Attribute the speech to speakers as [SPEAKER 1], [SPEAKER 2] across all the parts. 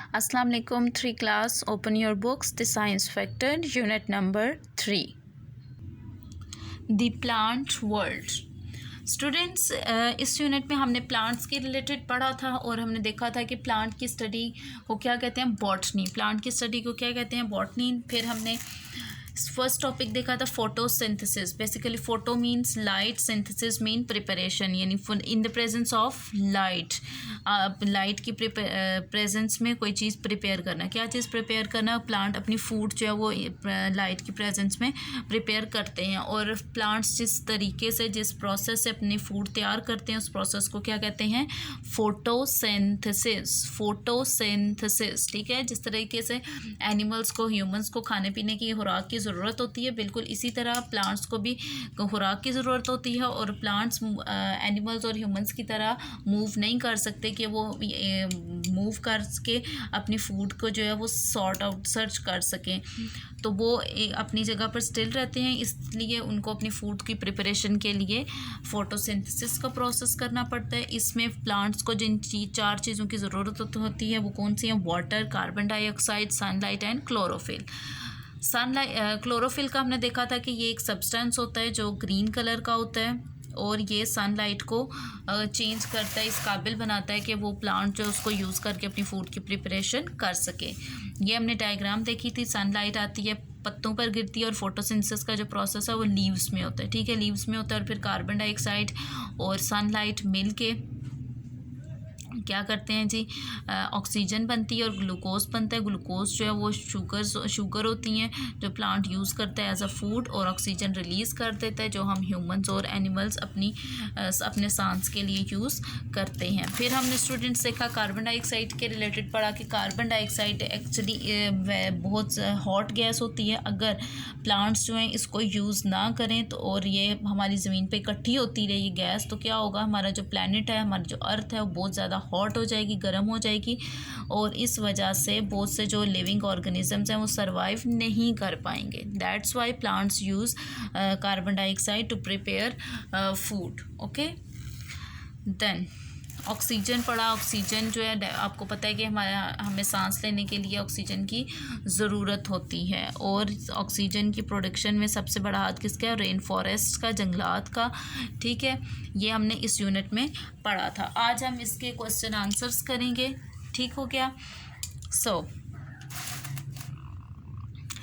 [SPEAKER 1] Assalamu alaikum 3 class, open your books, the science factor, unit number 3, the plant world. Students इस unit में हमने plants के related पढ़ा था और हमने देखा था कि प्लांट की स्टडी को क्या कहते हैं, बॉटनी। प्लांट की स्टडी को क्या कहते हैं, बॉटनी। फिर हमने फर्स्ट टॉपिक देखा था photosynthesis. Basically photo means light, synthesis mean preparation, यानी in the presence of light, light की प्रेजेंस में कोई चीज़ प्रिपेयर करना। क्या चीज़ प्रिपेयर करना, प्लांट अपनी फूड जो है वो लाइट की प्रेजेंस में प्रिपेयर करते हैं। और प्लांट्स जिस तरीके से, जिस प्रोसेस से अपनी फूड तैयार करते हैं, उस प्रोसेस को क्या कहते हैं, फोटोसिंथेसिस। फोटोसिंथेसिस, ठीक है। जिस तरीके से एनिमल्स को, ह्यूमंस को खाने पीने की खुराक की ज़रूरत होती है, बिल्कुल इसी तरह प्लांट्स को भी खुराक की ज़रूरत होती है। और प्लांट्स एनिमल्स और ह्यूमंस की तरह मूव नहीं कर सकते कि वो मूव करके अपनी फूड को जो है वो सॉर्ट आउट, सर्च कर सकें। तो वो अपनी जगह पर स्टिल रहते हैं, इसलिए उनको अपनी फूड की प्रिपरेशन के लिए फोटोसिंथेसिस का प्रोसेस करना पड़ता है। इसमें प्लांट्स को जिन चार चीज़ों की ज़रूरत होती है वो कौन सी हैं, water, carbon dioxide, sunlight and chlorophyll. Sunlight, chlorophyll का हमने देखा था कि ये एक सब्सटेंस होता है जो ग्रीन कलर का होता है और ये सनलाइट को चेंज करता है, इस काबिल बनाता है कि वो प्लांट जो उसको यूज़ करके अपनी फूड की प्रिपरेशन कर सके। ये हमने डायग्राम देखी थी। सनलाइट आती है, पत्तों पर गिरती है और फोटोसिंथेसिस का जो प्रोसेस है वो लीव्स में होता है, ठीक है, लीव्स में होता है। और फिर कार्बन डाइऑक्साइड और सनलाइट मिल के क्या करते हैं जी, ऑक्सीजन बनती है और ग्लूकोज बनता है। ग्लूकोज जो है वो शुगर होती हैं जो प्लांट यूज़ करता है एज अ फूड, और ऑक्सीजन रिलीज़ कर देता है जो हम ह्यूमंस और एनिमल्स अपने सांस के लिए यूज़ करते हैं। फिर हमने स्टूडेंट्स देखा कार्बन डाइऑक्साइड के रिलेटेड पढ़ा कि कार्बन डाइऑक्साइड एक्चुअली बहुत हॉट गैस होती है। अगर प्लांट्स जो हैं इसको यूज़ ना करें तो, और ये हमारी ज़मीन पे इकट्ठी होती रही गैस, तो क्या होगा, हमारा जो प्लैनेट है, हमारी जो अर्थ है वो बहुत ज़्यादा हॉट हो जाएगी, गर्म हो जाएगी। और इस वजह से बहुत से जो लिविंग ऑर्गेनिजम्स हैं वो सर्वाइव नहीं कर पाएंगे। That's why plants use carbon dioxide to prepare food. Okay, then oxygen पढ़ा। ऑक्सीजन जो है आपको पता है कि हमें सांस लेने के लिए ऑक्सीजन की ज़रूरत होती है, और ऑक्सीजन की प्रोडक्शन में सबसे बड़ा हाथ किसका है, रेन फॉरेस्ट का, जंगलात का, ठीक है। ये हमने इस यूनिट में पढ़ा था। आज हम इसके क्वेश्चन आंसर्स करेंगे, ठीक हो गया। सो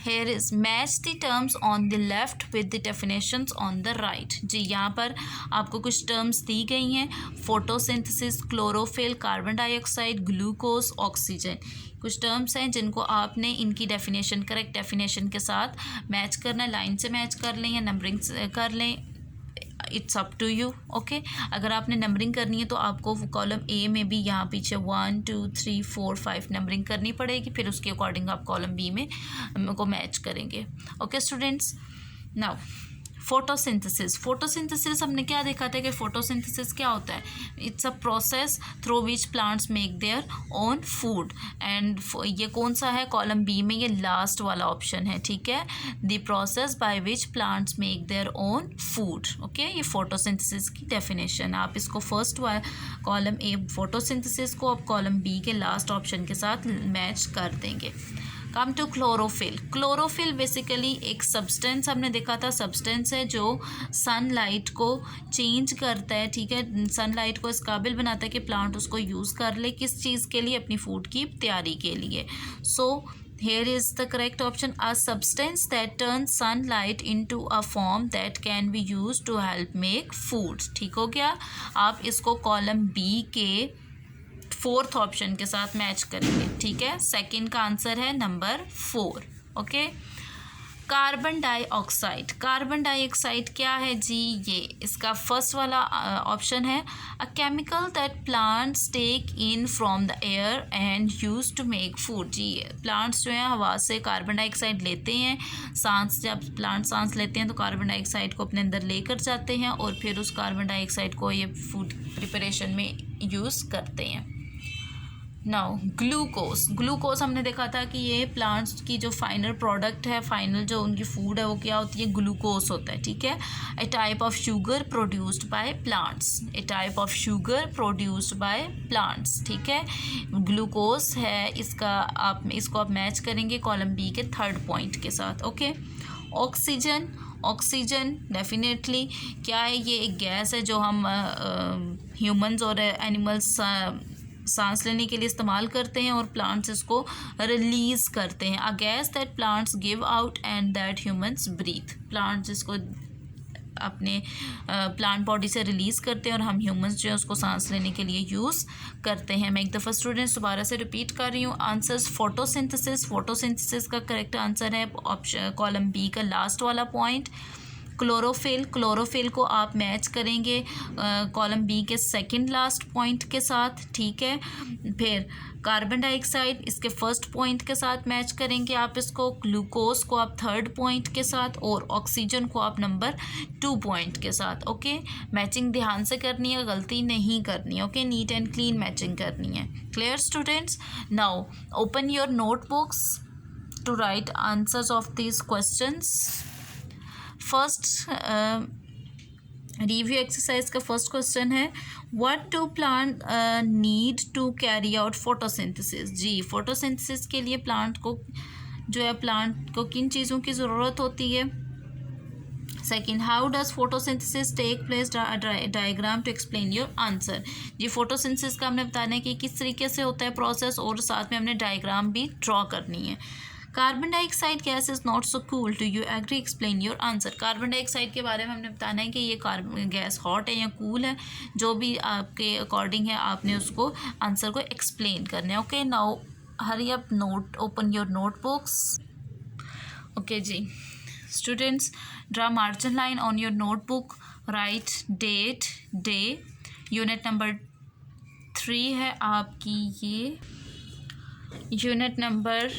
[SPEAKER 1] here is match the terms on the left with the definitions on the right। जी, यहाँ पर आपको कुछ टर्म्स दी गई हैं, photosynthesis, chlorophyll, carbon dioxide, glucose, oxygen. कुछ टर्म्स हैं जिनको आपने इनकी डेफिनेशन, करेक्ट डेफिनेशन के साथ मैच करना है। लाइन से मैच कर लें या नंबरिंग कर लें, it's up to you. Okay, अगर आपने नंबरिंग करनी है तो आपको कॉलम ए में भी यहाँ पीछे 1 2 3 4 5 नंबरिंग करनी पड़ेगी, फिर उसके अकॉर्डिंग आप कॉलम बी में को मैच करेंगे। Okay students, now photosynthesis. Photosynthesis हमने क्या देखा था कि फोटोसिंथेसिस क्या होता है, it's a process through which plants make their own food. And ये कौन सा है, कॉलम बी में ये लास्ट वाला ऑप्शन है, ठीक है, the process by which plants make their own food. Okay, ये फोटोसिंथेसिस की डेफिनेशन। आप इसको फर्स्ट कॉलम ए फोटोसिंथेसिस को आप कॉलम बी के लास्ट ऑप्शन के साथ मैच कर देंगे। Come to chlorophyll. Chlorophyll basically एक सब्सटेंस हमने देखा था, सब्सटेंस है जो सनलाइट को चेंज करता है, ठीक है, सनलाइट को इस काबिल बनाता है कि प्लांट उसको यूज़ कर ले, किस चीज़ के लिए, अपनी फूड की तैयारी के लिए। सो here is the correct option, a substance that turns sunlight into a form that can be used to help make food। ठीक हो गया। आप इसको कॉलम बी के फोर्थ ऑप्शन के साथ मैच करेंगे, ठीक है। सेकंड का आंसर है number 4। Okay, carbon dioxide. Carbon dioxide क्या है जी, ये इसका फर्स्ट वाला ऑप्शन है, a chemical that plants take in from the air and use to make food. जी, प्लांट्स जो है हवा से कार्बन डाइऑक्साइड लेते हैं, सांस, जब प्लांट सांस लेते हैं तो कार्बन डाइऑक्साइड को अपने अंदर लेकर जाते हैं और फिर उस कार्बन डाइऑक्साइड को ये फूड प्रिपरेशन में यूज़ करते हैं। नाउ ग्लूकोज हमने देखा था कि ये प्लांट्स की जो फाइनल प्रोडक्ट है, फाइनल जो उनकी फूड है वो क्या होती है, ग्लूकोज होता है, ठीक है। A type of sugar produced by plants, a type of sugar produced by plants, ठीक है। ग्लूकोज है इसका, इसको आप मैच करेंगे कॉलम बी के थर्ड पॉइंट के साथ, ओके। ऑक्सीजन डेफिनेटली क्या है, ये एक गैस है जो हम ह्यूमंस और एनिमल्स सांस लेने के लिए इस्तेमाल करते हैं और प्लांट्स इसको रिलीज़ करते हैं। A gas that plants give out and that humans breathe, plants इसको अपने प्लांट बॉडी से रिलीज़ करते हैं और हम ह्यूमंस जो है उसको सांस लेने के लिए यूज़ करते हैं। मैं एक दफ़ा स्टूडेंट्स दोबारा से रिपीट कर रही हूँ। आंसर्स फोटोसिंथेसिस का करेक्ट आंसर है ऑप्शन कॉलम बी का लास्ट वाला पॉइंट। क्लोरोफिल को आप मैच करेंगे कॉलम बी के सेकंड लास्ट पॉइंट के साथ, ठीक है। फिर कार्बन डाइऑक्साइड इसके फर्स्ट पॉइंट के साथ मैच करेंगे आप इसको, ग्लूकोज को आप थर्ड पॉइंट के साथ और ऑक्सीजन को आप नंबर 2 पॉइंट के साथ, ओके। मैचिंग ध्यान से करनी है, गलती नहीं करनी है, okay. Neat and clean matching करनी है। Clear students? Now open your notebooks to write answers of these questions. First review exercise का फर्स्ट क्वेश्चन है, what do plant need to carry out photosynthesis. जी, फोटोसिंथेसिस के लिए plant को जो है, प्लांट को किन चीज़ों की ज़रूरत होती है। Second, how does photosynthesis take place, diagram to explain your answer. जी, फोटोसिंथेसिस का हमने बताना है कि किस तरीके से होता है प्रोसेस और साथ में हमने डायग्राम भी ड्रॉ करनी है। Carbon dioxide gas is not so cool, do you agree, explain your answer. Carbon dioxide के बारे में हमने बताना है कि ये कार्बन गैस हॉट है या कूल है, जो भी आपके अकॉर्डिंग है आपने उसको आंसर को एक्सप्लेन करना है, okay. Now hurry up, note open your notebooks, okay जी। Students, draw margin line on your notebook, write date, day. Unit number 3 है आपकी ये, unit number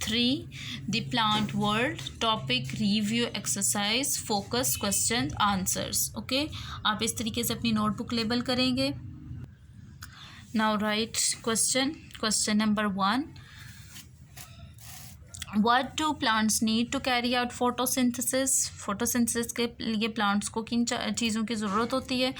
[SPEAKER 1] 3, the plant world, topic review exercise, focus question answers, okay। आप इस तरीके से अपनी notebook label करेंगे। now write question number 1, what do plants need to carry out photosynthesis के लिए प्लांट्स को किन चीज़ों की ज़रूरत होती है।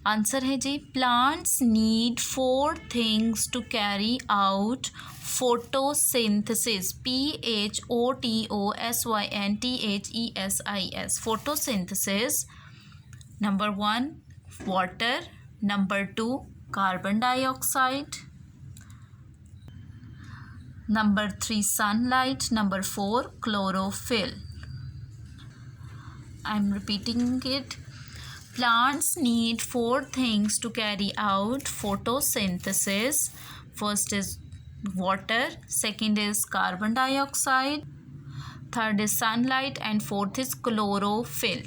[SPEAKER 1] आंसर है जी, plants need 4 things to carry out photosynthesis, photosynthesis, photosynthesis। number 1 water, number 2 carbon dioxide, number 3 sunlight, number 4 chlorophyll। I'm repeating it. Plants need 4 things to carry out photosynthesis. First is water, second is carbon dioxide, third is sunlight, and fourth is chlorophyll.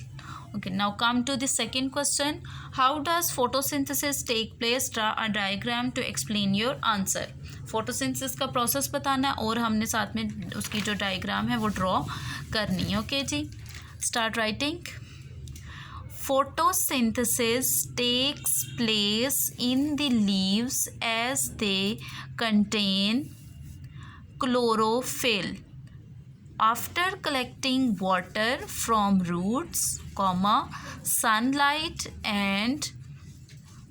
[SPEAKER 1] Okay, now come to the second question. How does photosynthesis take place? Draw a diagram to explain your answer. photosynthesis का process बताना और हमने साथ में उसकी जो diagram है वो ड्रॉ करनी है, ओके जी। Start writing. Photosynthesis takes place in the leaves as they contain chlorophyll. After collecting water from roots, sunlight and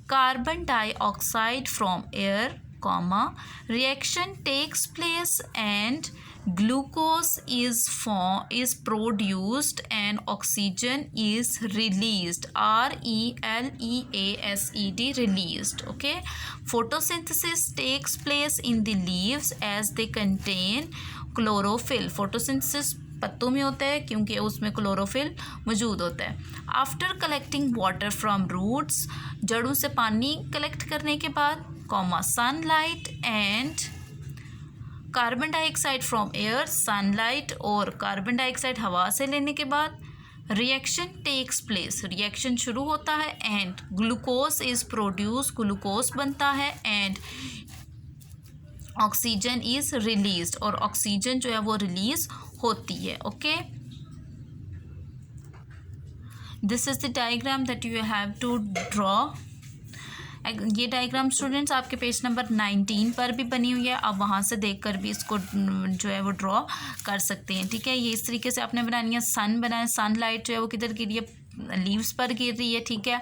[SPEAKER 1] carbon dioxide from air, reaction takes place and glucose is produced and oxygen is released, RELEASED, released, okay। photosynthesis takes place in the leaves as they contain chlorophyll। photosynthesis पत्तों में होता है क्योंकि उसमें chlorophyll मौजूद होता है। After collecting water from roots, जड़ों से पानी कलेक्ट करने के बाद, sunlight and carbon dioxide from air, sunlight और कार्बन डाइऑक्साइड हवा से लेने के बाद, रिएक्शन टेक्स प्लेस, रिएक्शन शुरू होता है, and glucose is produce, glucose बनता है, एंड ऑक्सीजन इज रिलीज्ड, और ऑक्सीजन जो है वो रिलीज होती है, okay. This is the diagram that you have to draw ये डायग्राम स्टूडेंट्स आपके पेज नंबर 19 पर भी बनी हुई है, आप वहाँ से देखकर भी इसको जो है वो ड्रॉ कर सकते हैं। ठीक है, ये इस तरीके से आपने बनानी है। सन बनाए, सनलाइट जो है वो किधर गिर रही है, लीव्स पर गिर रही है। ठीक है,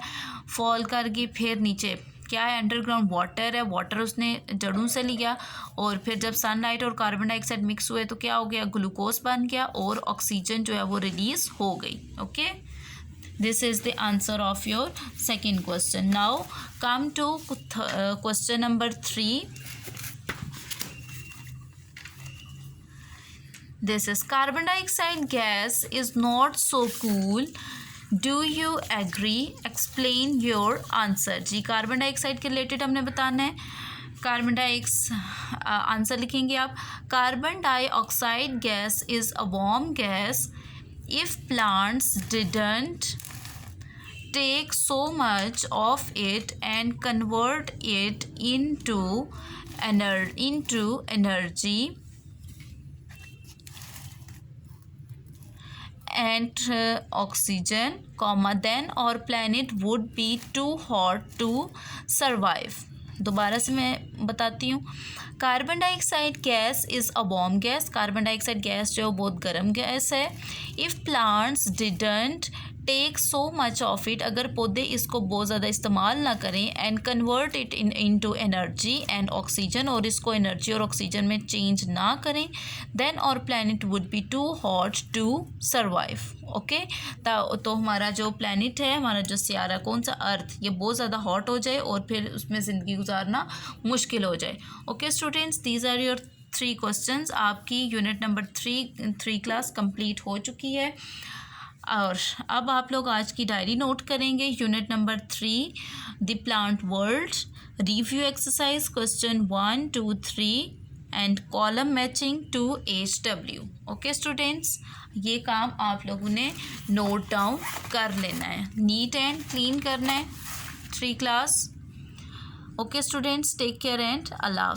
[SPEAKER 1] फॉल कर गई, फिर नीचे क्या है, अंडरग्राउंड वाटर है, वाटर उसने जड़ों से लिया और फिर जब सनलाइट और कार्बन डाइऑक्साइड मिक्स हुए तो क्या हो गया, ग्लूकोज बन गया और ऑक्सीजन जो है वो रिलीज हो गई। Okay, this is the answer of your second question. Now come to question number 3. This is carbon dioxide gas is not so cool. Do you agree? Explain your answer. जी, carbon dioxide के related हमने बताना है। Carbon dioxide answer लिखेंगे आप। Carbon dioxide gas is a warm gas if plants didn't take so much of it and convert it into energy and oxygen, then our planet would be too hot to survive. दोबारा से मैं बताती हूँ। Carbon dioxide gas is a warm gas, carbon dioxide gas जो बहुत गर्म gas है। If plants didn't take so much of it, अगर पौधे इसको बहुत ज़्यादा इस्तेमाल ना करें, and convert it into energy and oxygen, और इसको एनर्जी और ऑक्सीजन में चेंज ना करें, then our planet would be too hot to survive. Okay, तो हमारा जो प्लैनेट है, हमारा जो सियारा कौन सा, अर्थ, ये बहुत ज़्यादा हॉट हो जाए और फिर उसमें ज़िंदगी गुजारना मुश्किल हो जाए। Okay students, these are your 3 questions. आपकी यूनिट नंबर 3 क्लास कंप्लीट हो चुकी है और अब आप लोग आज की डायरी नोट करेंगे। Unit number 3 the plant world, review exercise question 1, 2, 3 and column matching to HW। Okay students, ये काम आप लोगों ने नोट डाउन कर लेना है, नीट एंड क्लीन करना है 3 class. Okay students, take care and Allah.